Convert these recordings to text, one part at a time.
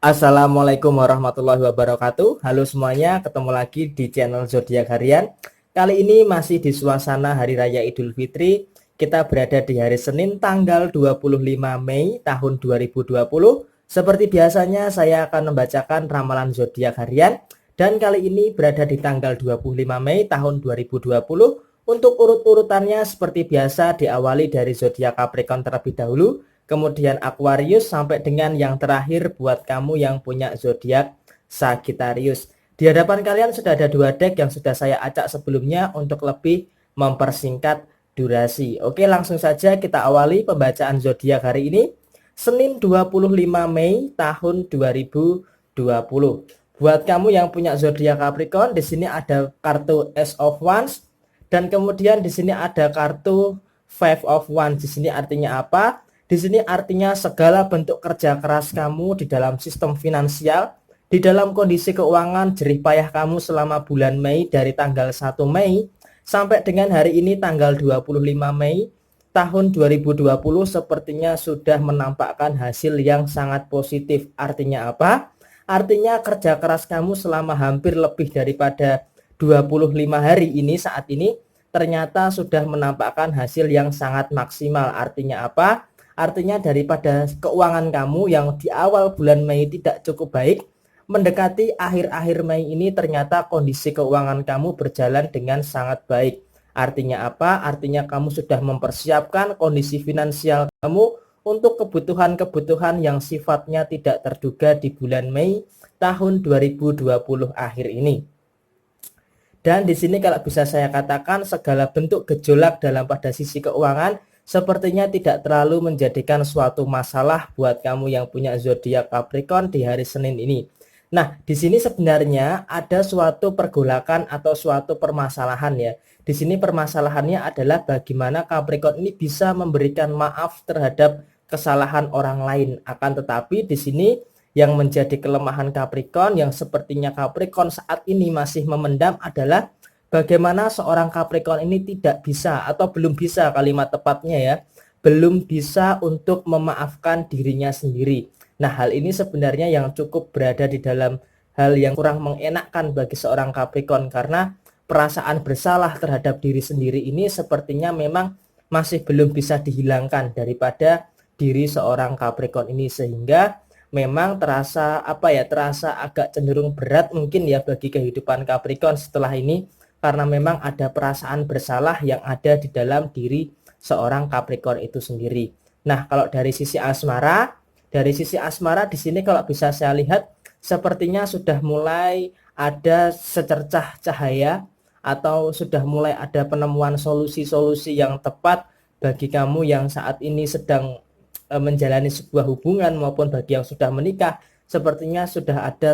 Assalamualaikum warahmatullahi wabarakatuh. Halo semuanya, ketemu lagi di channel Zodiak Harian. Kali ini masih di suasana Hari Raya Idul Fitri. Kita berada di hari Senin tanggal 25 Mei tahun 2020. Seperti biasanya saya akan membacakan ramalan Zodiak Harian. Dan kali ini berada di tanggal 25 Mei tahun 2020. Untuk urut-urutannya seperti biasa diawali dari Zodiak Capricorn terlebih dahulu, kemudian Aquarius sampai dengan yang terakhir buat kamu yang punya zodiak Sagittarius. Di hadapan kalian sudah ada dua deck yang sudah saya acak sebelumnya untuk lebih mempersingkat durasi. Oke, langsung saja kita awali pembacaan zodiak hari ini. Senin 25 Mei tahun 2020. Buat kamu yang punya zodiak Capricorn, di sini ada kartu Ace of Wands dan kemudian di sini ada kartu Five of Wands. Di sini artinya apa? Di sini artinya segala bentuk kerja keras kamu di dalam sistem finansial, di dalam kondisi keuangan, jerih payah kamu selama bulan Mei dari tanggal 1 Mei sampai dengan hari ini tanggal 25 Mei tahun 2020 sepertinya sudah menampakkan hasil yang sangat positif. Artinya apa? Artinya kerja keras kamu selama hampir lebih daripada 25 hari ini saat ini ternyata sudah menampakkan hasil yang sangat maksimal. Artinya apa? Artinya daripada keuangan kamu yang di awal bulan Mei tidak cukup baik, mendekati akhir-akhir Mei ini ternyata kondisi keuangan kamu berjalan dengan sangat baik. Artinya apa? Artinya kamu sudah mempersiapkan kondisi finansial kamu untuk kebutuhan-kebutuhan yang sifatnya tidak terduga di bulan Mei tahun 2020 akhir ini. Dan di sini kalau bisa saya katakan segala bentuk gejolak dalam pada sisi keuangan sepertinya tidak terlalu menjadikan suatu masalah buat kamu yang punya zodiak Capricorn di hari Senin ini. Nah, di sini sebenarnya ada suatu pergolakan atau suatu permasalahan ya. Di sini permasalahannya adalah bagaimana Capricorn ini bisa memberikan maaf terhadap kesalahan orang lain. Akan tetapi di sini yang menjadi kelemahan Capricorn yang sepertinya Capricorn saat ini masih memendam adalah bagaimana seorang Capricorn ini tidak bisa atau belum bisa, kalimat tepatnya ya, belum bisa untuk memaafkan dirinya sendiri. Nah, hal ini sebenarnya yang cukup berada di dalam hal yang kurang mengenakkan bagi seorang Capricorn karena perasaan bersalah terhadap diri sendiri ini sepertinya memang masih belum bisa dihilangkan daripada diri seorang Capricorn ini, sehingga memang terasa terasa agak cenderung berat mungkin ya bagi kehidupan Capricorn setelah ini, karena memang ada perasaan bersalah yang ada di dalam diri seorang Capricorn itu sendiri. Nah, kalau dari sisi asmara, di sini kalau bisa saya lihat sepertinya sudah mulai ada secercah cahaya atau sudah mulai ada penemuan solusi-solusi yang tepat bagi kamu yang saat ini sedang menjalani sebuah hubungan maupun bagi yang sudah menikah. Sepertinya sudah ada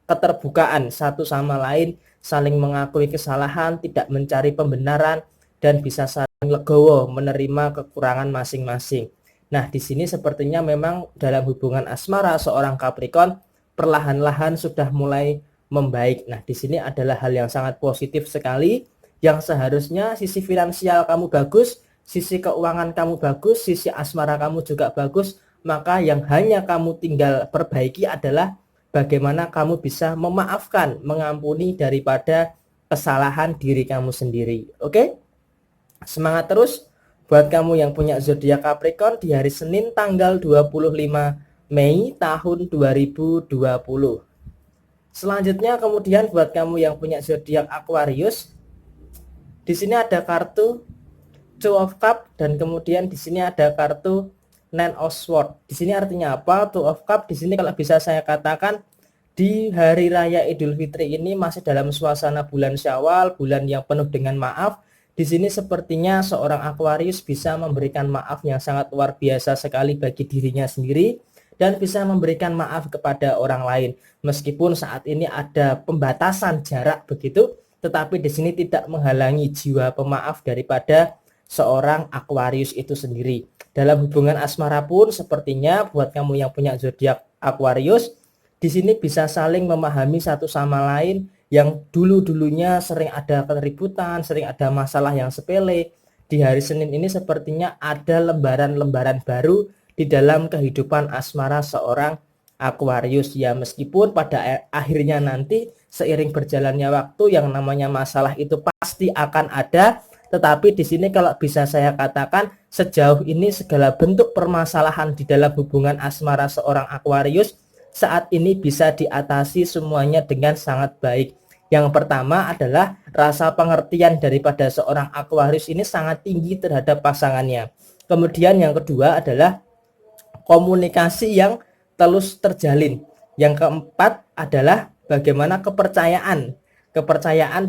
keterbukaan satu sama lain, saling mengakui kesalahan, tidak mencari pembenaran, dan bisa saling legowo menerima kekurangan masing-masing. Nah, di sini sepertinya memang dalam hubungan asmara seorang Capricorn perlahan-lahan sudah mulai membaik. Nah, di sini adalah hal yang sangat positif sekali, yang seharusnya sisi finansial kamu bagus, sisi keuangan kamu bagus, sisi asmara kamu juga bagus, maka yang hanya kamu tinggal perbaiki adalah bagaimana kamu bisa memaafkan, mengampuni daripada kesalahan diri kamu sendiri. Oke? Semangat terus buat kamu yang punya zodiak Capricorn di hari Senin tanggal 25 Mei tahun 2020. Selanjutnya kemudian buat kamu yang punya zodiak Aquarius, di sini ada kartu Two of Cup dan kemudian di sini ada kartu Nine of Swords. Di sini artinya apa? Two of Cup di sini kalau bisa saya katakan di hari raya Idul Fitri ini masih dalam suasana bulan Syawal, bulan yang penuh dengan maaf. Di sini sepertinya seorang Aquarius bisa memberikan maaf yang sangat luar biasa sekali bagi dirinya sendiri dan bisa memberikan maaf kepada orang lain. Meskipun saat ini ada pembatasan jarak begitu, tetapi di sini tidak menghalangi jiwa pemaaf daripada seorang Aquarius itu sendiri. Dalam hubungan asmara pun sepertinya buat kamu yang punya zodiak Aquarius, di sini bisa saling memahami satu sama lain yang dulu-dulunya sering ada keributan, sering ada masalah yang sepele. Di hari Senin ini sepertinya ada lembaran-lembaran baru di dalam kehidupan asmara seorang Aquarius ya, meskipun pada akhirnya nanti seiring berjalannya waktu yang namanya masalah itu pasti akan ada, tetapi di sini kalau bisa saya katakan sejauh ini segala bentuk permasalahan di dalam hubungan asmara seorang Aquarius saat ini bisa diatasi semuanya dengan sangat baik. Yang pertama adalah rasa pengertian daripada seorang Aquarius ini sangat tinggi terhadap pasangannya. Kemudian yang kedua adalah komunikasi yang terus terjalin. Yang keempat adalah bagaimana kepercayaan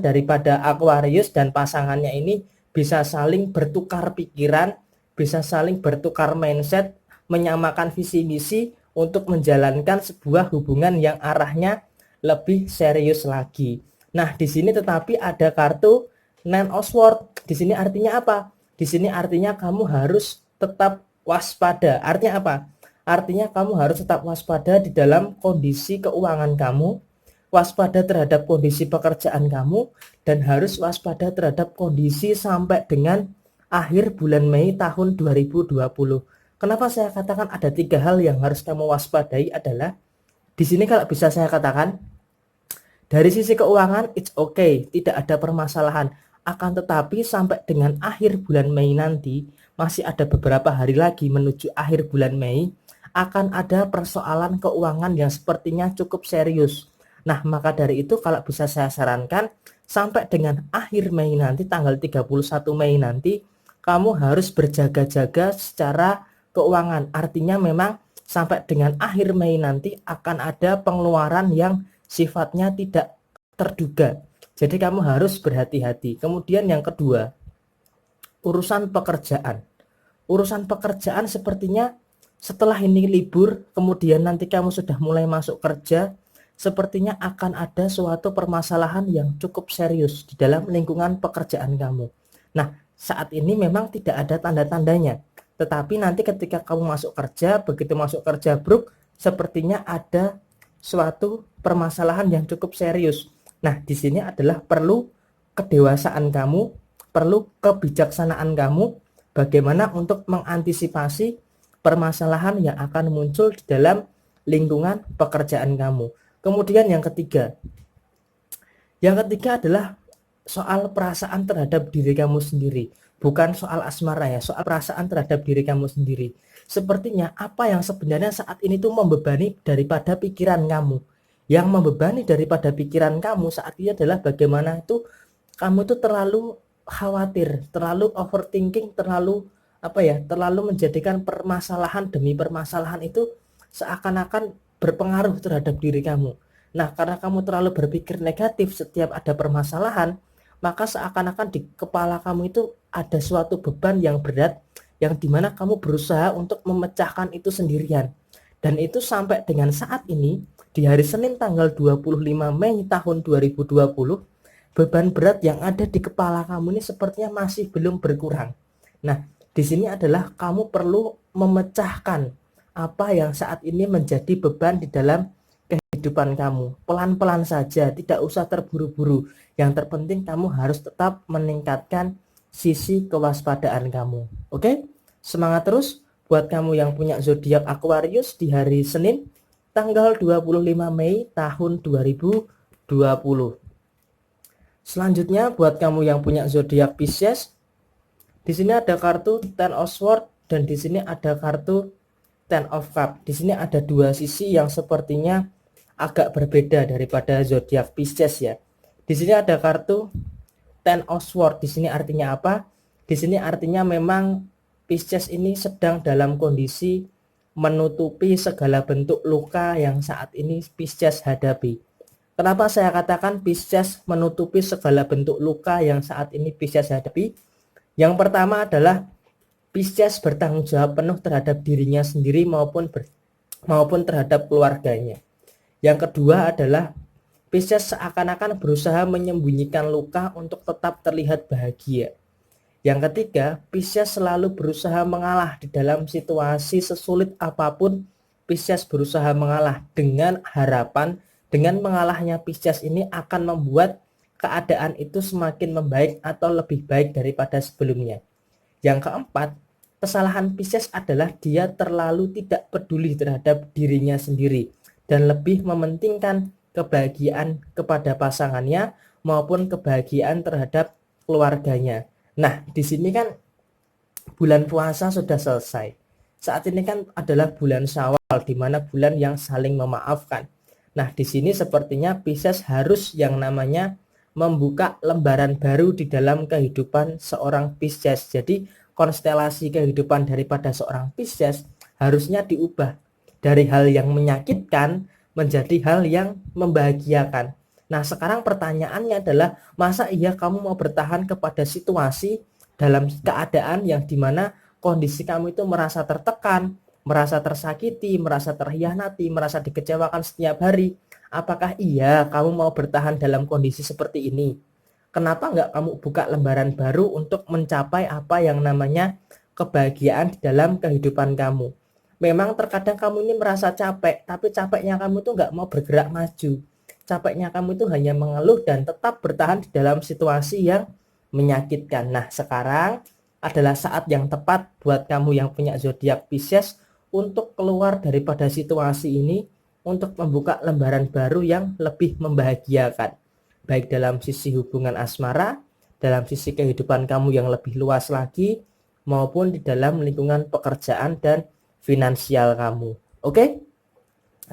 daripada Aquarius dan pasangannya ini bisa saling bertukar pikiran, bisa saling bertukar mindset, menyamakan visi misi untuk menjalankan sebuah hubungan yang arahnya lebih serius lagi. Nah, di sini tetapi ada kartu Nine of Swords. Di sini artinya apa? Di sini artinya kamu harus tetap waspada. Artinya apa? Artinya kamu harus tetap waspada di dalam kondisi keuangan kamu, waspada terhadap kondisi pekerjaan kamu, dan harus waspada terhadap kondisi sampai dengan akhir bulan Mei tahun 2020. Kenapa saya katakan ada 3 hal yang harus kamu waspadai adalah di sini kalau bisa saya katakan dari sisi keuangan it's okay, tidak ada permasalahan. Akan tetapi sampai dengan akhir bulan Mei nanti, masih ada beberapa hari lagi menuju akhir bulan Mei, akan ada persoalan keuangan yang sepertinya cukup serius. Nah, maka dari itu kalau bisa saya sarankan sampai dengan akhir Mei nanti, tanggal 31 Mei nanti, kamu harus berjaga-jaga secara keuangan. Artinya memang sampai dengan akhir Mei nanti akan ada pengeluaran yang sifatnya tidak terduga. Jadi kamu harus berhati-hati. Kemudian yang kedua, urusan pekerjaan. Urusan pekerjaan sepertinya setelah ini libur, kemudian nanti kamu sudah mulai masuk kerja, sepertinya akan ada suatu permasalahan yang cukup serius di dalam lingkungan pekerjaan kamu. Nah, saat ini memang tidak ada tanda-tandanya, tetapi nanti ketika kamu masuk kerja, begitu masuk kerja Bruk, sepertinya ada suatu permasalahan yang cukup serius. Nah, di sini adalah perlu kedewasaan kamu, perlu kebijaksanaan kamu, bagaimana untuk mengantisipasi permasalahan yang akan muncul di dalam lingkungan pekerjaan kamu. Kemudian yang ketiga adalah soal perasaan terhadap diri kamu sendiri. Bukan soal asmara ya, soal perasaan terhadap diri kamu sendiri. Sepertinya apa yang sebenarnya saat ini tuh membebani daripada pikiran kamu. Yang membebani daripada pikiran kamu saat ini adalah bagaimana itu kamu tuh terlalu khawatir, terlalu overthinking, terlalu menjadikan permasalahan demi permasalahan itu seakan-akan berpengaruh terhadap diri kamu. Nah, karena kamu terlalu berpikir negatif setiap ada permasalahan, maka seakan-akan di kepala kamu itu ada suatu beban yang berat, yang dimana kamu berusaha untuk memecahkan itu sendirian. Dan itu sampai dengan saat ini, di hari Senin tanggal 25 Mei tahun 2020, beban berat yang ada di kepala kamu ini sepertinya masih belum berkurang. Nah, di sini adalah kamu perlu memecahkan apa yang saat ini menjadi beban di dalam kehidupan kamu. Pelan-pelan saja, tidak usah terburu-buru. Yang terpenting kamu harus tetap meningkatkan sisi kewaspadaan kamu. Oke? Semangat terus buat kamu yang punya zodiak Aquarius di hari Senin tanggal 25 Mei tahun 2020. Selanjutnya buat kamu yang punya zodiak Pisces, di sini ada kartu Ten of Swords dan di sini ada kartu Ten of Cups. Di sini ada dua sisi yang sepertinya agak berbeda daripada zodiak Pisces ya. Di sini ada kartu Ten of Swords. Di sini artinya apa? Di sini artinya memang Pisces ini sedang dalam kondisi menutupi segala bentuk luka yang saat ini Pisces hadapi. Kenapa saya katakan Pisces menutupi segala bentuk luka yang saat ini Pisces hadapi? Yang pertama adalah Pisces bertanggung jawab penuh terhadap dirinya sendiri maupun terhadap keluarganya. Yang kedua adalah Pisces seakan-akan berusaha menyembunyikan luka untuk tetap terlihat bahagia. Yang ketiga, Pisces selalu berusaha mengalah di dalam situasi sesulit apapun. Pisces berusaha mengalah dengan harapan dengan mengalahnya Pisces ini akan membuat keadaan itu semakin membaik atau lebih baik daripada sebelumnya. Yang keempat, kesalahan Pisces adalah dia terlalu tidak peduli terhadap dirinya sendiri. dan lebih mementingkan kebahagiaan kepada pasangannya maupun kebahagiaan terhadap keluarganya. Nah, di sini kan bulan puasa sudah selesai. Saat ini kan adalah bulan Syawal, di mana bulan yang saling memaafkan. Nah, di sini sepertinya Pisces harus yang namanya membuka lembaran baru di dalam kehidupan seorang Pisces. Jadi, konstelasi kehidupan daripada seorang Pisces harusnya diubah dari hal yang menyakitkan menjadi hal yang membahagiakan. Nah, sekarang pertanyaannya adalah, masa iya kamu mau bertahan kepada situasi dalam keadaan yang dimana kondisi kamu itu merasa tertekan, merasa tersakiti, merasa terhianati, merasa dikecewakan setiap hari? Apakah iya kamu mau bertahan dalam kondisi seperti ini? Kenapa nggak kamu buka lembaran baru untuk mencapai apa yang namanya kebahagiaan di dalam kehidupan kamu? Memang terkadang kamu ini merasa capek, tapi capeknya kamu itu nggak mau bergerak maju. Capeknya kamu itu hanya mengeluh dan tetap bertahan di dalam situasi yang menyakitkan. Nah, sekarang adalah saat yang tepat buat kamu yang punya zodiak Pisces untuk keluar daripada situasi ini, untuk membuka lembaran baru yang lebih membahagiakan, baik dalam sisi hubungan asmara, dalam sisi kehidupan kamu yang lebih luas lagi, maupun di dalam lingkungan pekerjaan dan finansial kamu. Oke?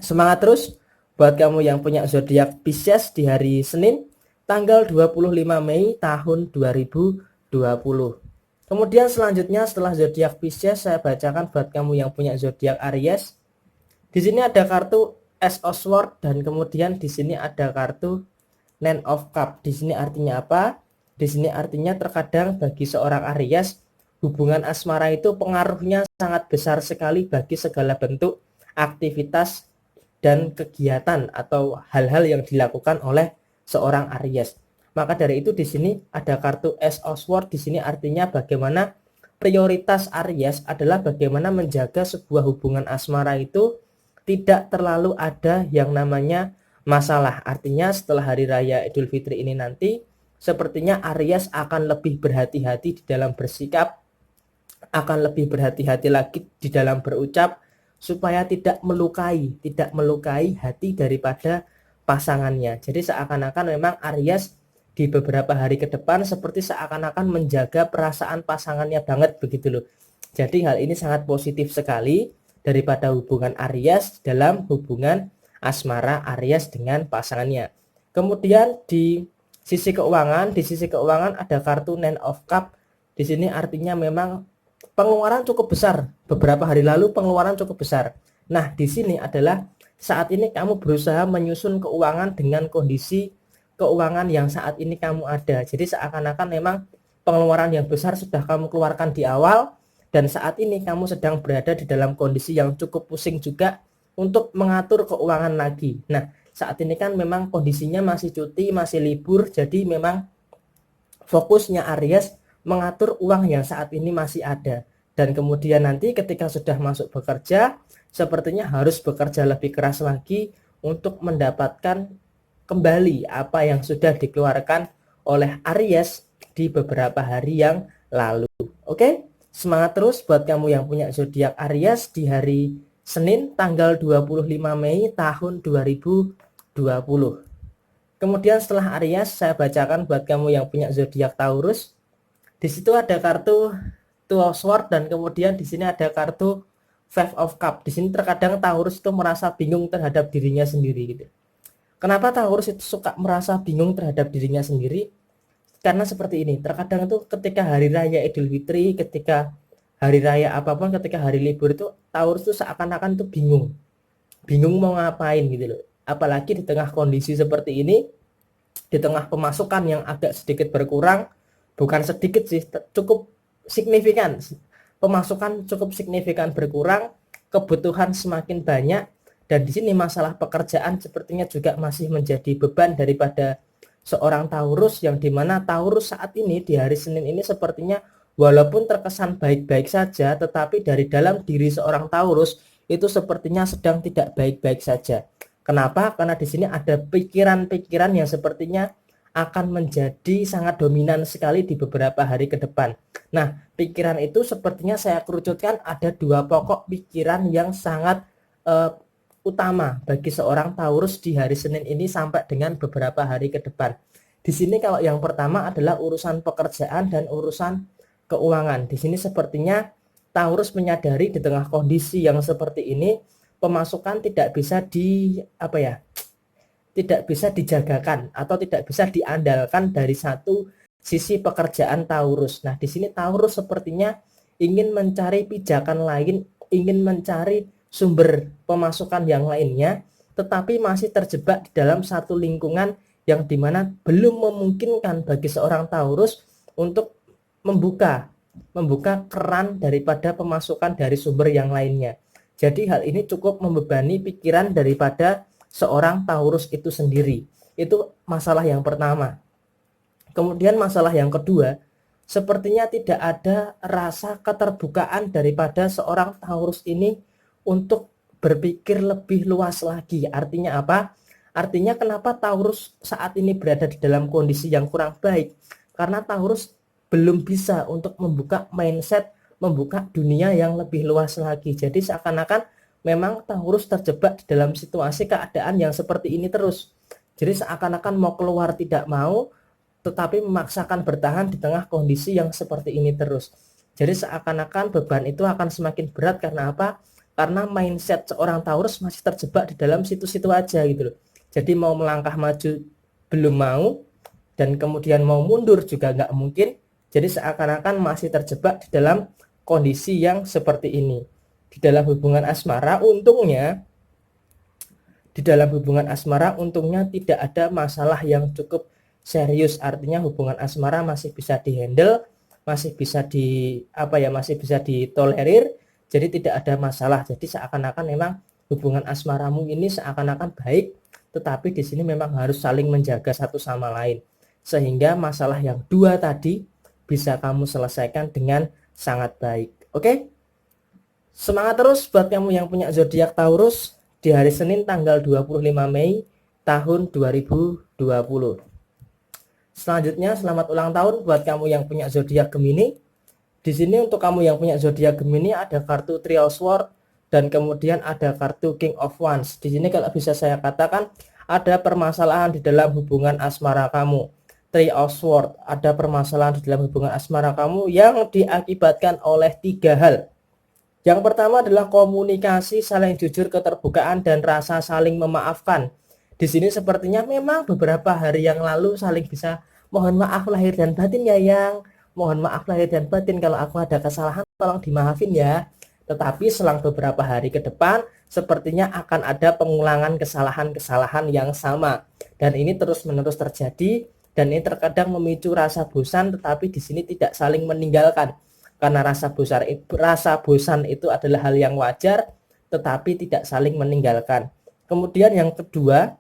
Semangat terus buat kamu yang punya zodiak Pisces di hari Senin tanggal 25 Mei tahun 2020. Kemudian selanjutnya setelah zodiak Pisces, saya bacakan buat kamu yang punya zodiak Aries. Di sini ada kartu Ace of Swords dan kemudian di sini ada kartu Nine of Cups. Di sini artinya apa? Di sini artinya terkadang bagi seorang Aries, hubungan asmara itu pengaruhnya sangat besar sekali bagi segala bentuk aktivitas dan kegiatan atau hal-hal yang dilakukan oleh seorang Aries. Maka dari itu di sini ada kartu Ace of Swords. Di sini artinya bagaimana prioritas Aries adalah bagaimana menjaga sebuah hubungan asmara itu tidak terlalu ada yang namanya masalah. Artinya setelah hari raya Idul Fitri ini nanti, sepertinya Aries akan lebih berhati-hati di dalam bersikap, akan lebih berhati-hati lagi di dalam berucap, supaya tidak melukai hati daripada pasangannya. Jadi seakan-akan memang Aries di beberapa hari ke depan seperti seakan-akan menjaga perasaan pasangannya banget begitu loh. Jadi hal ini sangat positif sekali daripada hubungan Aries dalam hubungan asmara Aries dengan pasangannya. Kemudian di sisi keuangan ada kartu Nine of Cups. Di sini artinya memang pengeluaran cukup besar. Beberapa hari lalu pengeluaran cukup besar. Nah, di sini adalah saat ini kamu berusaha menyusun keuangan dengan kondisi keuangan yang saat ini kamu ada. Jadi seakan-akan memang pengeluaran yang besar sudah kamu keluarkan di awal, dan saat ini kamu sedang berada di dalam kondisi yang cukup pusing juga untuk mengatur keuangan lagi. Nah, saat ini kan memang kondisinya masih cuti, masih libur, jadi memang fokusnya Aries mengatur uang yang saat ini masih ada. Dan kemudian nanti ketika sudah masuk bekerja, sepertinya harus bekerja lebih keras lagi untuk mendapatkan kembali apa yang sudah dikeluarkan oleh Aries di beberapa hari yang lalu. Oke, semangat terus buat kamu yang punya zodiak Aries di hari Senin tanggal 25 Mei tahun 2020. Kemudian setelah Aries, saya bacakan buat kamu yang punya zodiak Taurus. Di situ ada kartu Two of Swords dan kemudian di sini ada kartu Five of Cups. Di sini terkadang Taurus itu merasa bingung terhadap dirinya sendiri gitu. Kenapa Taurus itu suka merasa bingung terhadap dirinya sendiri? Karena seperti ini, terkadang itu ketika hari raya Idul Fitri, ketika hari raya apapun, ketika hari libur itu Taurus itu seakan-akan tuh bingung mau ngapain gitu loh. Apalagi di tengah kondisi seperti ini, di tengah pemasukan yang agak sedikit berkurang, bukan sedikit sih, cukup signifikan, pemasukan cukup signifikan berkurang, kebutuhan semakin banyak, dan di sini masalah pekerjaan sepertinya juga masih menjadi beban daripada seorang Taurus, yang dimana Taurus saat ini di hari Senin ini sepertinya walaupun terkesan baik-baik saja, tetapi dari dalam diri seorang Taurus itu sepertinya sedang tidak baik-baik saja. Kenapa? Karena di sini ada pikiran-pikiran yang sepertinya akan menjadi sangat dominan sekali di beberapa hari ke depan. Nah, pikiran itu sepertinya saya kerucutkan ada dua pokok pikiran yang sangat utama bagi seorang Taurus di hari Senin ini sampai dengan beberapa hari ke depan. Di sini kalau yang pertama adalah urusan pekerjaan dan urusan keuangan. Di sini sepertinya Taurus menyadari di tengah kondisi yang seperti ini pemasukan tidak bisa tidak bisa dijagakan atau tidak bisa diandalkan dari satu sisi pekerjaan Taurus. Nah, di sini Taurus sepertinya ingin mencari pijakan lain, ingin mencari sumber pemasukan yang lainnya, tetapi masih terjebak di dalam satu lingkungan yang dimana belum memungkinkan bagi seorang Taurus untuk membuka keran daripada pemasukan dari sumber yang lainnya. Jadi hal ini cukup membebani pikiran daripada seorang Taurus itu sendiri. Itu masalah yang pertama. Kemudian masalah yang kedua, sepertinya tidak ada rasa keterbukaan daripada seorang Taurus ini untuk berpikir lebih luas lagi. Artinya apa? Artinya kenapa Taurus saat ini berada di dalam kondisi yang kurang baik? Karena Taurus belum bisa untuk membuka mindset, membuka dunia yang lebih luas lagi. Jadi seakan-akan memang Taurus terjebak di dalam situasi keadaan yang seperti ini terus. Jadi seakan-akan mau keluar tidak mau, tetapi memaksakan bertahan di tengah kondisi yang seperti ini terus. Jadi seakan-akan beban itu akan semakin berat. Karena apa? Karena mindset seorang Taurus masih terjebak di dalam situ-situ aja gitu loh. Jadi mau melangkah maju belum mau, dan kemudian mau mundur juga nggak mungkin. Jadi seakan-akan masih terjebak di dalam kondisi yang seperti ini. Di dalam hubungan asmara untungnya tidak ada masalah yang cukup serius. Artinya hubungan asmara masih bisa dihandle, masih bisa ditolerir. Jadi tidak ada masalah. Jadi seakan-akan memang hubungan asmaramu ini seakan-akan baik, tetapi di sini memang harus saling menjaga satu sama lain, sehingga masalah yang dua tadi bisa kamu selesaikan dengan sangat baik. Oke? Semangat terus buat kamu yang punya zodiak Taurus di hari Senin tanggal 25 Mei tahun 2020. Selanjutnya selamat ulang tahun buat kamu yang punya zodiak Gemini. Di sini untuk kamu yang punya zodiak Gemini ada kartu Three of Swords dan kemudian ada kartu King of Wands. Di sini kalau bisa saya katakan ada permasalahan di dalam hubungan asmara kamu. Three of Swords, ada permasalahan di dalam hubungan asmara kamu yang diakibatkan oleh 3 hal. Yang pertama adalah komunikasi, saling jujur, keterbukaan, dan rasa saling memaafkan. Di sini sepertinya memang beberapa hari yang lalu saling bisa mohon maaf lahir dan batin ya yang, mohon maaf lahir dan batin kalau aku ada kesalahan tolong dimaafin ya. Tetapi selang beberapa hari ke depan sepertinya akan ada pengulangan kesalahan-kesalahan yang sama, dan ini terus-menerus terjadi. Dan ini terkadang memicu rasa bosan, tetapi di sini tidak saling meninggalkan. Karena rasa bosan itu adalah hal yang wajar, tetapi tidak saling meninggalkan. Kemudian yang kedua,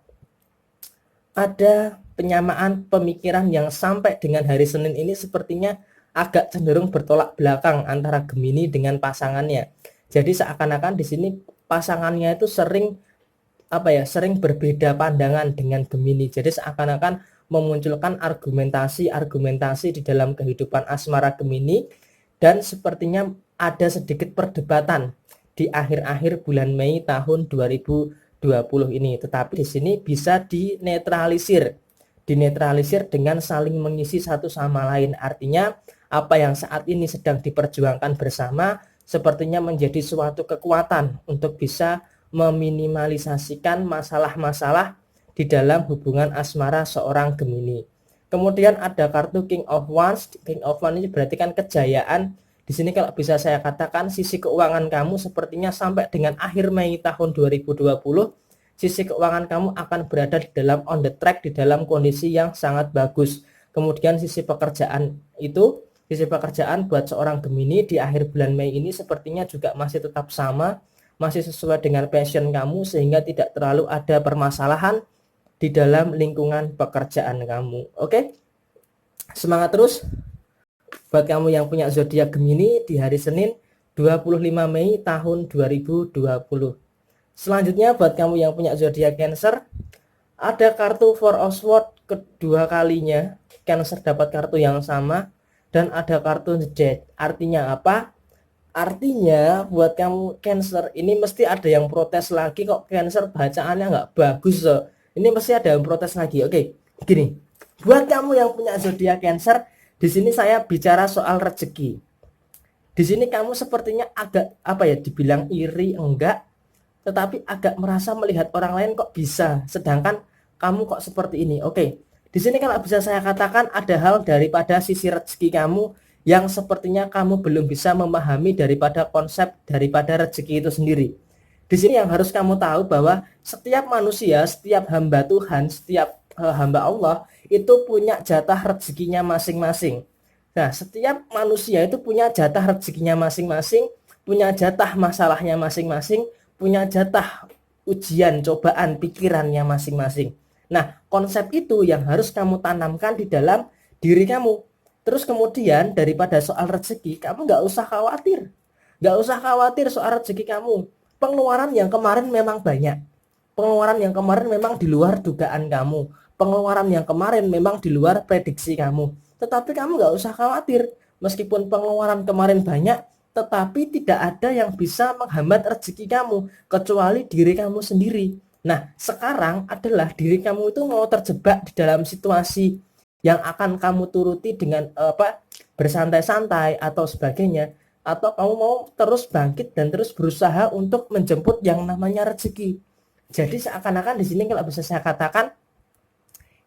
ada penyamaan pemikiran yang sampai dengan hari Senin ini sepertinya agak cenderung bertolak belakang antara Gemini dengan pasangannya. Jadi seakan-akan di sini pasangannya itu sering berbeda pandangan dengan Gemini. Jadi seakan-akan memunculkan argumentasi di dalam kehidupan asmara Gemini, dan sepertinya ada sedikit perdebatan di akhir-akhir bulan Mei tahun 2020 ini. Tetapi di sini bisa dinetralisir dengan saling mengisi satu sama lain. Artinya apa yang saat ini sedang diperjuangkan bersama sepertinya menjadi suatu kekuatan untuk bisa meminimalisasikan masalah-masalah di dalam hubungan asmara seorang Gemini. Kemudian ada kartu King of Wands. King of Wands ini berarti kan kejayaan. Di sini kalau bisa saya katakan sisi keuangan kamu sepertinya sampai dengan akhir Mei tahun 2020 sisi keuangan kamu akan berada di dalam on the track, di dalam kondisi yang sangat bagus. Kemudian sisi pekerjaan buat seorang Gemini di akhir bulan Mei ini sepertinya juga masih tetap sama, masih sesuai dengan passion kamu, sehingga tidak terlalu ada permasalahan di dalam lingkungan pekerjaan kamu. Oke? Semangat terus buat kamu yang punya zodiak Gemini di hari Senin 25 Mei tahun 2020. Selanjutnya buat kamu yang punya zodiak Cancer, ada kartu Four of Swords kedua kalinya. Cancer dapat kartu yang sama dan ada kartu The Death. Artinya apa? Artinya buat kamu Cancer ini mesti ada yang protes lagi, kok Cancer bacaannya nggak bagus. So. Ini mesti ada yang protes lagi. Oke, gini. Buat kamu yang punya zodiak Cancer, di sini saya bicara soal rezeki. Di sini kamu sepertinya agak apa ya, dibilang iri enggak, tetapi agak merasa melihat orang lain kok bisa, sedangkan kamu kok seperti ini. Oke. Di sini kalau bisa saya katakan ada hal daripada sisi rezeki kamu yang sepertinya kamu belum bisa memahami daripada konsep daripada rezeki itu sendiri. Di sini yang harus kamu tahu bahwa setiap manusia, setiap hamba Tuhan, setiap hamba Allah itu punya jatah rezekinya masing-masing. Nah, setiap manusia itu punya jatah rezekinya masing-masing, punya jatah masalahnya masing-masing, punya jatah ujian, cobaan, pikirannya masing-masing. Nah, konsep itu yang harus kamu tanamkan di dalam diri kamu. Terus kemudian daripada soal rezeki, kamu nggak usah khawatir. Nggak usah khawatir soal rezeki kamu. Pengeluaran yang kemarin memang banyak. Pengeluaran yang kemarin memang di luar dugaan kamu. Pengeluaran yang kemarin memang di luar prediksi kamu. Tetapi kamu nggak usah khawatir. Meskipun pengeluaran kemarin banyak, tetapi tidak ada yang bisa menghambat rezeki kamu kecuali diri kamu sendiri. Nah, sekarang adalah diri kamu itu mau terjebak di dalam situasi yang akan kamu turuti dengan bersantai-santai atau sebagainya, atau kamu mau terus bangkit dan terus berusaha untuk menjemput yang namanya rezeki. Jadi seakan-akan di sini kalau bisa saya katakan,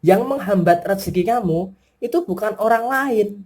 yang menghambat rezeki kamu itu bukan orang lain,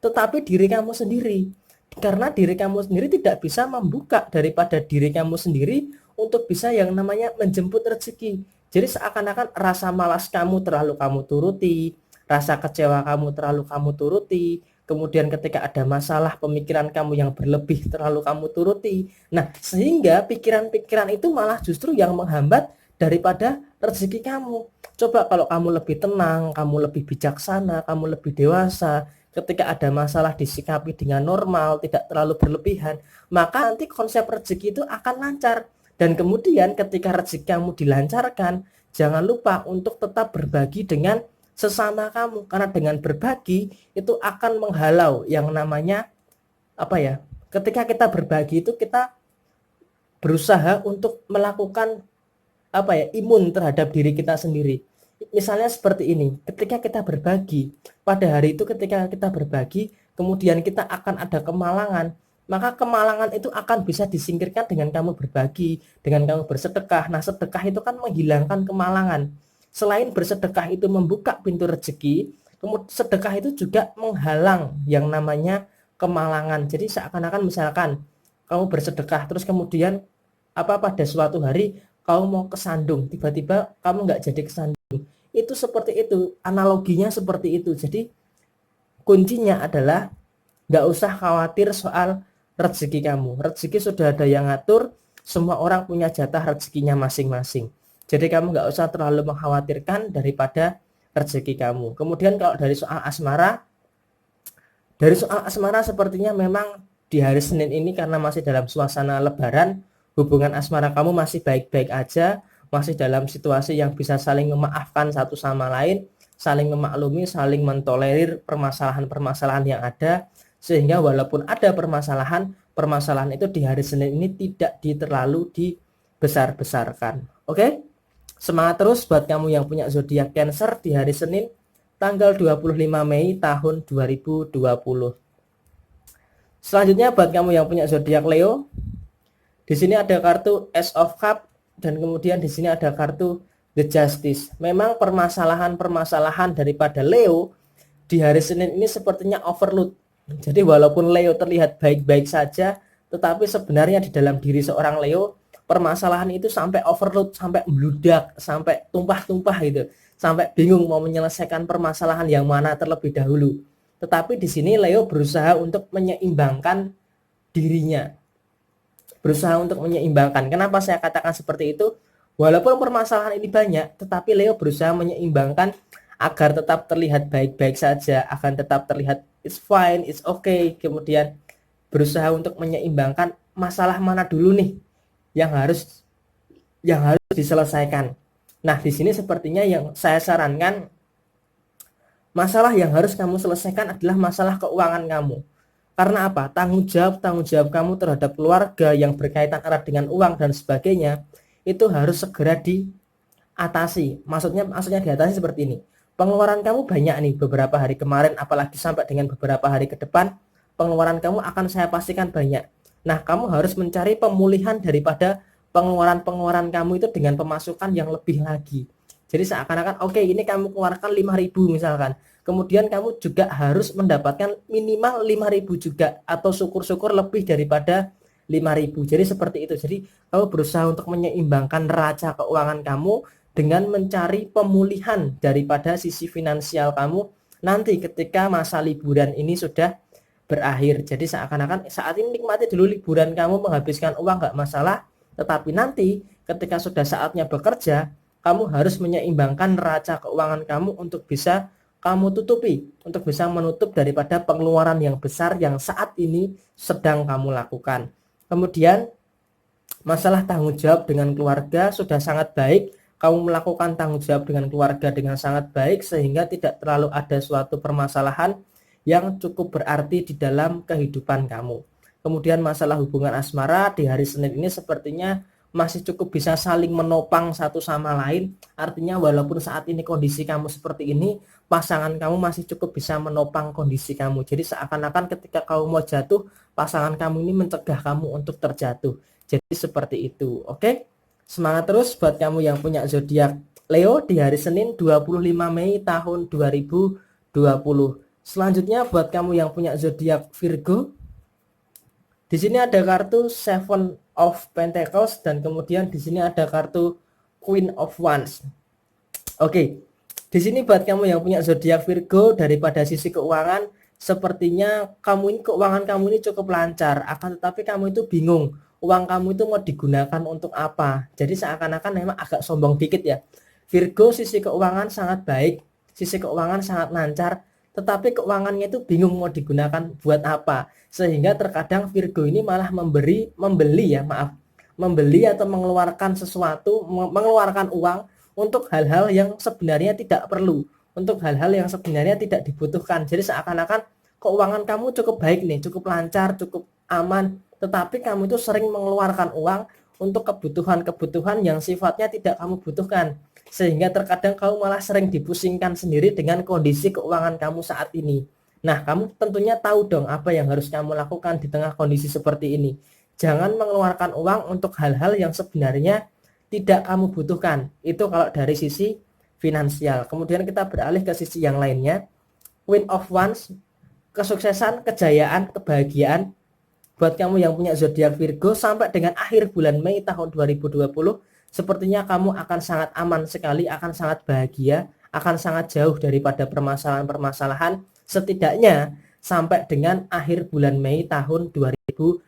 tetapi diri kamu sendiri. Karena diri kamu sendiri tidak bisa membuka daripada diri kamu sendiri untuk bisa yang namanya menjemput rezeki. Jadi seakan-akan rasa malas kamu terlalu kamu turuti, rasa kecewa kamu terlalu kamu turuti, kemudian ketika ada masalah pemikiran kamu yang berlebih terlalu kamu turuti. Nah, sehingga pikiran-pikiran itu malah justru yang menghambat daripada rezeki kamu. Coba kalau kamu lebih tenang, kamu lebih bijaksana, kamu lebih dewasa, ketika ada masalah disikapi dengan normal, tidak terlalu berlebihan, maka nanti konsep rezeki itu akan lancar. Dan kemudian ketika rezeki kamu dilancarkan, jangan lupa untuk tetap berbagi dengan sesama kamu, karena dengan berbagi itu akan menghalau yang namanya ketika kita berbagi itu kita berusaha untuk melakukan imun terhadap diri kita sendiri. Misalnya seperti ini, ketika kita berbagi, pada hari itu ketika kita berbagi, kemudian kita akan ada kemalangan, maka kemalangan itu akan bisa disingkirkan dengan kamu berbagi, dengan kamu bersedekah. Nah, sedekah itu kan menghilangkan kemalangan. Selain bersedekah itu membuka pintu rezeki, kemudian sedekah itu juga menghalang yang namanya kemalangan. Jadi seakan-akan misalkan kamu bersedekah, terus kemudian pada suatu hari kamu mau kesandung, tiba-tiba kamu nggak jadi kesandung. Itu seperti itu, analoginya seperti itu. Jadi kuncinya adalah nggak usah khawatir soal rezeki kamu. Rezeki sudah ada yang ngatur, semua orang punya jatah rezekinya masing-masing. Jadi kamu nggak usah terlalu mengkhawatirkan daripada rezeki kamu. Kemudian kalau dari soal asmara sepertinya memang di hari Senin ini karena masih dalam suasana lebaran, hubungan asmara kamu masih baik-baik aja, masih dalam situasi yang bisa saling memaafkan satu sama lain, saling memaklumi, saling mentolerir permasalahan-permasalahan yang ada, sehingga walaupun ada permasalahan itu di hari Senin ini tidak terlalu dibesar-besarkan. Oke? Semangat terus buat kamu yang punya zodiak Cancer di hari Senin tanggal 25 Mei tahun 2020. Selanjutnya buat kamu yang punya zodiak Leo, di sini ada kartu Ace of Cup dan kemudian di sini ada kartu The Justice. Memang permasalahan daripada Leo di hari Senin ini sepertinya overload. Jadi walaupun Leo terlihat baik-baik saja, tetapi sebenarnya di dalam diri seorang Leo permasalahan itu sampai overload, sampai meludak, sampai tumpah-tumpah gitu, sampai bingung mau menyelesaikan permasalahan yang mana terlebih dahulu. Tetapi di sini Leo berusaha untuk menyeimbangkan dirinya. Kenapa saya katakan seperti itu? Walaupun permasalahan ini banyak, tetapi Leo berusaha menyeimbangkan agar tetap terlihat baik-baik saja, akan tetap terlihat it's fine, it's okay. Kemudian berusaha untuk menyeimbangkan masalah mana dulu nih yang harus diselesaikan. Nah, di sini sepertinya yang saya sarankan, masalah yang harus kamu selesaikan adalah masalah keuangan kamu. Karena apa? Tanggung jawab kamu terhadap keluarga yang berkaitan erat dengan uang dan sebagainya itu harus segera diatasi. Maksudnya diatasi seperti ini. Pengeluaran kamu banyak nih beberapa hari kemarin, apalagi sampai dengan beberapa hari ke depan, pengeluaran kamu akan saya pastikan banyak. Nah, kamu harus mencari pemulihan daripada pengeluaran-pengeluaran kamu itu dengan pemasukan yang lebih lagi. Jadi seakan-akan oke, ini kamu keluarkan 5.000 misalkan. Kemudian kamu juga harus mendapatkan minimal 5.000 juga, atau syukur-syukur lebih daripada 5.000. Jadi seperti itu. Jadi kamu berusaha untuk menyeimbangkan neraca keuangan kamu dengan mencari pemulihan daripada sisi finansial kamu nanti ketika masa liburan ini sudah berakhir. Jadi seakan-akan saat ini nikmati dulu liburan kamu, menghabiskan uang nggak masalah, tetapi nanti ketika sudah saatnya bekerja, kamu harus menyeimbangkan neraca keuangan kamu untuk bisa kamu tutupi, untuk bisa menutup daripada pengeluaran yang besar yang saat ini sedang kamu lakukan. Kemudian masalah tanggung jawab dengan keluarga sudah sangat baik, kamu melakukan tanggung jawab dengan keluarga dengan sangat baik sehingga tidak terlalu ada suatu permasalahan yang cukup berarti di dalam kehidupan kamu. Kemudian masalah hubungan asmara di hari Senin ini sepertinya masih cukup bisa saling menopang satu sama lain. Artinya walaupun saat ini kondisi kamu seperti ini, pasangan kamu masih cukup bisa menopang kondisi kamu. Jadi seakan-akan ketika kamu mau jatuh, pasangan kamu ini mencegah kamu untuk terjatuh. Jadi seperti itu. Oke? Semangat terus buat kamu yang punya zodiak Leo di hari Senin 25 Mei tahun 2020. Selanjutnya buat kamu yang punya zodiak Virgo, di sini ada kartu Seven of Pentacles dan kemudian di sini ada kartu Queen of Wands. Oke. Di sini buat kamu yang punya zodiak Virgo, daripada sisi keuangan sepertinya keuangan kamu ini cukup lancar, akan tetapi kamu itu bingung uang kamu itu mau digunakan untuk apa. Jadi seakan-akan memang agak sombong dikit ya. Virgo sisi keuangan sangat baik, sisi keuangan sangat lancar, tetapi keuangannya itu bingung mau digunakan buat apa, sehingga terkadang Virgo ini malah membeli atau mengeluarkan sesuatu, mengeluarkan uang untuk hal-hal yang sebenarnya tidak perlu, untuk hal-hal yang sebenarnya tidak dibutuhkan. Jadi seakan-akan keuangan kamu cukup baik nih, cukup lancar, cukup aman, tetapi kamu itu sering mengeluarkan uang untuk kebutuhan-kebutuhan yang sifatnya tidak kamu butuhkan, sehingga terkadang kamu malah sering dipusingkan sendiri dengan kondisi keuangan kamu saat ini. Nah, kamu tentunya tahu dong apa yang harus kamu lakukan di tengah kondisi seperti ini. Jangan mengeluarkan uang untuk hal-hal yang sebenarnya tidak kamu butuhkan. Itu kalau dari sisi finansial. Kemudian kita beralih ke sisi yang lainnya. Queen of Wands, kesuksesan, kejayaan, kebahagiaan. Buat kamu yang punya zodiak Virgo sampai dengan akhir bulan Mei tahun 2020, sepertinya kamu akan sangat aman sekali, akan sangat bahagia, akan sangat jauh daripada permasalahan-permasalahan, setidaknya sampai dengan akhir bulan Mei tahun 2020.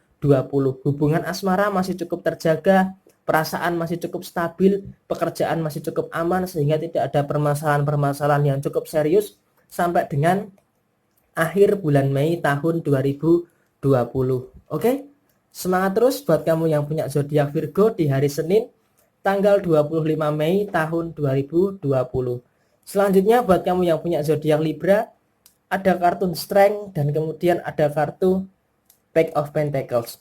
Hubungan asmara masih cukup terjaga, perasaan masih cukup stabil, pekerjaan masih cukup aman, sehingga tidak ada permasalahan-permasalahan yang cukup serius sampai dengan akhir bulan Mei tahun 2020. Oke? Semangat terus buat kamu yang punya zodiak Virgo di hari Senin tanggal 25 Mei tahun 2020. Selanjutnya buat kamu yang punya zodiak Libra, ada kartu Strength dan kemudian ada kartu Page of Pentacles.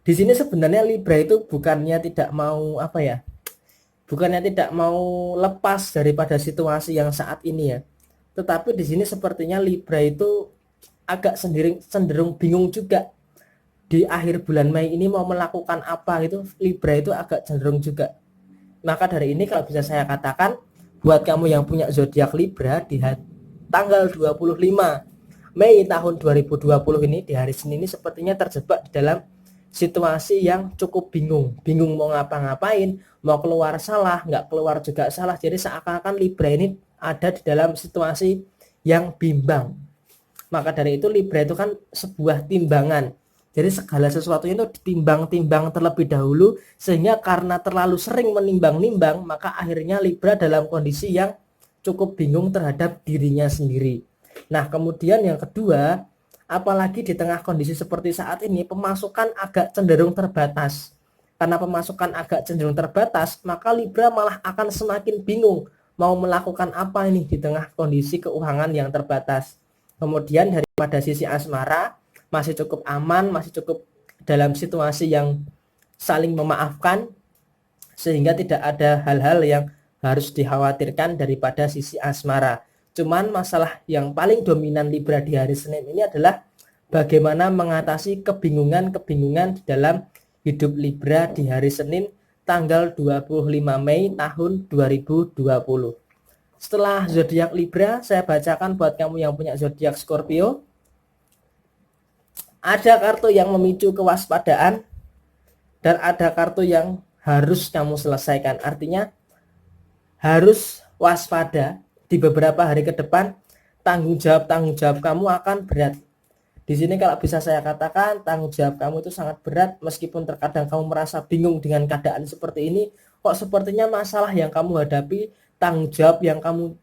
Di sini sebenarnya Libra itu bukannya tidak mau bukannya tidak mau lepas daripada situasi yang saat ini ya. Tetapi di sini sepertinya Libra itu agak cenderung bingung juga. Di akhir bulan Mei ini mau melakukan apa itu, Libra itu agak cenderung juga. Maka dari ini kalau bisa saya katakan, buat kamu yang punya zodiak Libra di tanggal 25 Mei tahun 2020 ini, di hari Senin ini sepertinya terjebak di dalam situasi yang cukup bingung mau ngapa-ngapain, mau keluar salah, nggak keluar juga salah. Jadi seakan-akan Libra ini ada di dalam situasi yang bimbang. Maka dari itu Libra itu kan sebuah timbangan. Jadi segala sesuatunya itu ditimbang-timbang terlebih dahulu, sehingga karena terlalu sering menimbang-nimbang, maka akhirnya Libra dalam kondisi yang cukup bingung terhadap dirinya sendiri. Nah, kemudian yang kedua, apalagi di tengah kondisi seperti saat ini, pemasukan agak cenderung terbatas. Karena pemasukan agak cenderung terbatas, maka Libra malah akan semakin bingung mau melakukan apa ini di tengah kondisi keuangan yang terbatas. Kemudian daripada sisi asmara, masih cukup aman, masih cukup dalam situasi yang saling memaafkan, sehingga tidak ada hal-hal yang harus dikhawatirkan daripada sisi asmara. Cuman masalah yang paling dominan Libra di hari Senin ini adalah bagaimana mengatasi kebingungan-kebingungan di dalam hidup Libra di hari Senin tanggal 25 Mei tahun 2020. Setelah zodiak Libra, saya bacakan buat kamu yang punya zodiak Scorpio. Ada kartu yang memicu kewaspadaan dan ada kartu yang harus kamu selesaikan. Artinya harus waspada di beberapa hari ke depan, tanggung jawab kamu akan berat. Di sini kalau bisa saya katakan tanggung jawab kamu itu sangat berat, meskipun terkadang kamu merasa bingung dengan keadaan seperti ini. Kok sepertinya masalah yang kamu hadapi, tanggung jawab yang kamu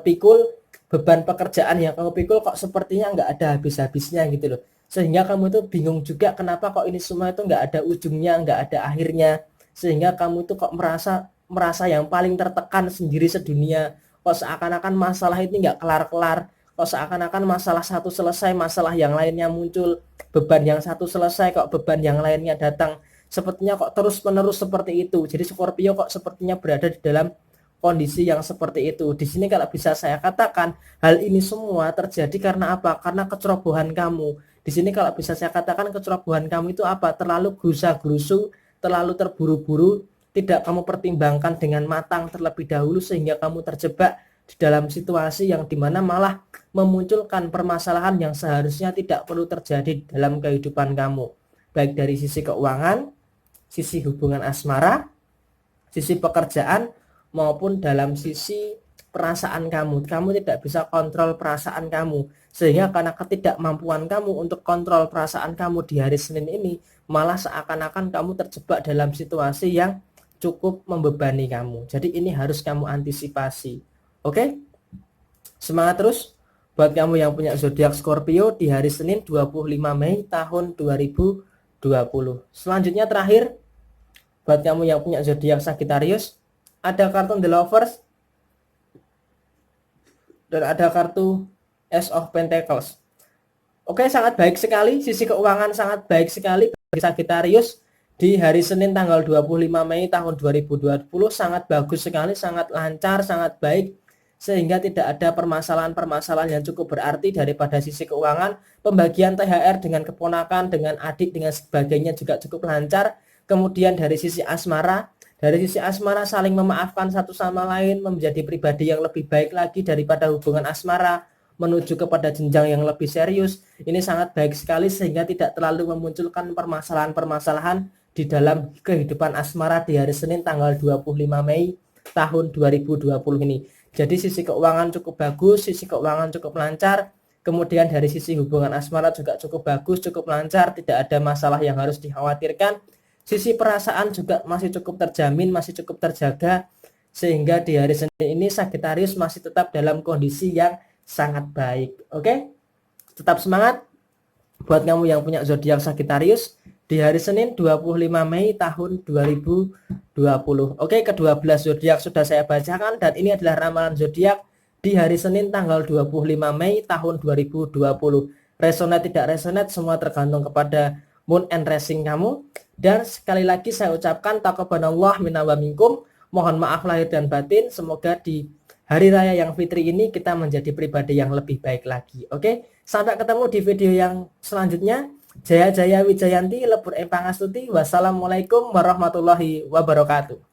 pikul, beban pekerjaan yang kamu pikul kok sepertinya nggak ada habis-habisnya gitu loh. Sehingga kamu itu bingung juga kenapa kok ini semua itu nggak ada ujungnya, nggak ada akhirnya. Sehingga kamu itu kok merasa yang paling tertekan sendiri sedunia. Kok seakan-akan masalah ini nggak kelar-kelar. Kok seakan-akan masalah satu selesai, masalah yang lainnya muncul. Beban yang satu selesai, kok beban yang lainnya datang. Sepertinya kok terus-menerus seperti itu. Jadi Scorpio kok sepertinya berada di dalam kondisi yang seperti itu. Di sini kalau bisa saya katakan, hal ini semua terjadi karena apa? Karena kecerobohan kamu. Di sini kalau bisa saya katakan kecerobohan kamu itu apa? Terlalu gerusa-gerusu, terlalu terburu-buru, tidak kamu pertimbangkan dengan matang terlebih dahulu, sehingga kamu terjebak di dalam situasi yang dimana malah memunculkan permasalahan yang seharusnya tidak perlu terjadi dalam kehidupan kamu, baik dari sisi keuangan, sisi hubungan asmara, sisi pekerjaan, maupun dalam sisi perasaan kamu. Kamu tidak bisa kontrol perasaan kamu, sehingga karena ketidakmampuan kamu untuk kontrol perasaan kamu di hari Senin ini, malah seakan-akan kamu terjebak dalam situasi yang cukup membebani kamu. Jadi ini harus kamu antisipasi. Oke? Semangat terus buat kamu yang punya zodiak Scorpio di hari Senin 25 Mei tahun 2020. Selanjutnya terakhir buat kamu yang punya zodiak Sagittarius, ada kartu The Lovers dan ada kartu Ace of Pentacles. Oke, sangat baik sekali, sisi keuangan sangat baik sekali bagi Sagittarius di hari Senin tanggal 25 Mei tahun 2020. Sangat bagus sekali, sangat lancar, sangat baik, sehingga tidak ada permasalahan-permasalahan yang cukup berarti daripada sisi keuangan. Pembagian THR dengan keponakan, dengan adik, dengan sebagainya juga cukup lancar. Kemudian dari sisi asmara, saling memaafkan satu sama lain, menjadi pribadi yang lebih baik lagi daripada hubungan asmara, menuju kepada jenjang yang lebih serius. Ini sangat baik sekali, sehingga tidak terlalu memunculkan permasalahan-permasalahan di dalam kehidupan asmara di hari Senin tanggal 25 Mei tahun 2020 ini. Jadi sisi keuangan cukup bagus, sisi keuangan cukup lancar. Kemudian dari sisi hubungan asmara juga cukup bagus, cukup lancar, tidak ada masalah yang harus dikhawatirkan. Sisi perasaan juga masih cukup terjamin, masih cukup terjaga, sehingga di hari Senin ini Sagittarius masih tetap dalam kondisi yang sangat baik. Oke? Tetap semangat buat kamu yang punya zodiak Sagittarius di hari Senin 25 Mei tahun 2020. Oke, ke-12 zodiak sudah saya bacakan, dan ini adalah ramalan zodiak di hari Senin tanggal 25 Mei tahun 2020. Resonate tidak resonate semua tergantung kepada moon and rising kamu. Dan sekali lagi saya ucapkan taqabbalallah minna wa minkum. Mohon maaf lahir dan batin. Semoga di hari raya yang fitri ini kita menjadi pribadi yang lebih baik lagi. Oke, sampai ketemu di video yang selanjutnya. Jaya Jaya Wijayanti, Lebur Empang Astuti. Wassalamualaikum warahmatullahi wabarakatuh.